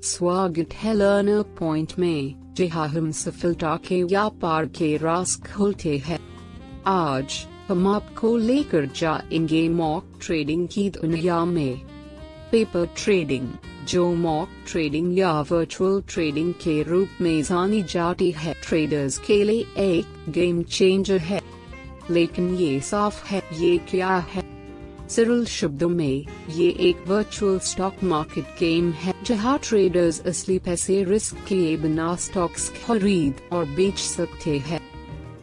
स्वागत है learner point में, जहाँ हम सफलता के व्यापार के राज खोलते हैं। आज हम आपको लेकर जाएंगे मॉक ट्रेडिंग की दुनिया में। पेपर ट्रेडिंग, जो मॉक ट्रेडिंग या वर्चुअल ट्रेडिंग के रूप में जानी जाती है, ट्रेडर्स के लिए एक गेम चेंजर है। लेकिन ये साफ है, ये क्या है? सरल शब्दों में, ये एक वर्चुअल स्टॉक मार्केट गेम है जहां ट्रेडर्स असली पैसे रिस्क किए बिना स्टॉक्स खरीद और बेच सकते हैं।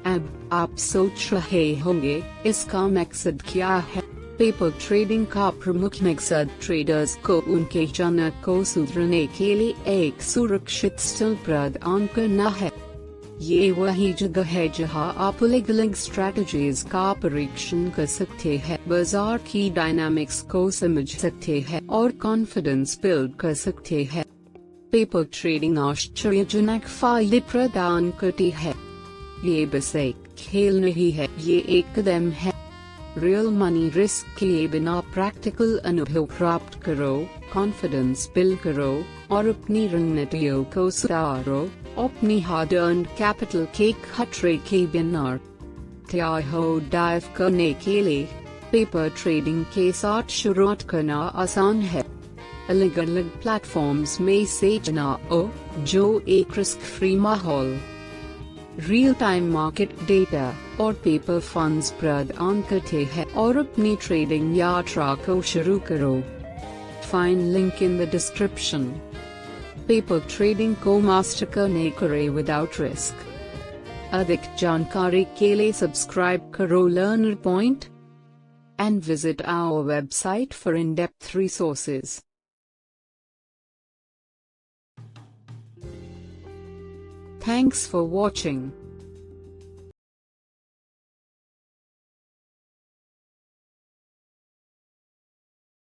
अब आप सोच रहे होंगे, इसका मकसद क्या है? पेपर ट्रेडिंग का प्रमुख मकसद ट्रेडर्स को उनके जान को सुधारने के लिए एक सुरक्षित स्थल प्रदान करना है। ये वही जगह है जहां आप अलग अलग स्ट्रेटजीज का परीक्षण कर सकते हैं, बाजार की डायनामिक्स को समझ सकते हैं और कॉन्फिडेंस बिल्ड कर सकते हैं। पेपर ट्रेडिंग आश्चर्यजनक फायदे प्रदान करती है। ये बस एक खेल नहीं है, ये एक कदम है। रियल मनी रिस्क किए बिना प्रैक्टिकल अनुभव प्राप्त करो, कॉन्फिडेंस बिल्ड करो और अपनी रणनीतियों को सुधारो, अपनी हार्ड अर्न्ड कैपिटल के खतरे के बिना। तैयार हो डाइव करने के लिए? पेपर ट्रेडिंग के साथ शुरुआत करना आसान है। अलग अलग प्लेटफॉर्म्स में से जानो, जो एक रिस्क फ्री माहौल, रियल टाइम मार्केट डेटा और पेपर फंड्स प्रदान करते हैं, और अपनी ट्रेडिंग यात्रा को शुरू करो। Find link in the description. Paper trading को मास्टर करने करें विदाउट रिस्क। अधिक जानकारी के लिए सब्सक्राइब करो learner point and visit our website for in depth resources. Thanks for watching.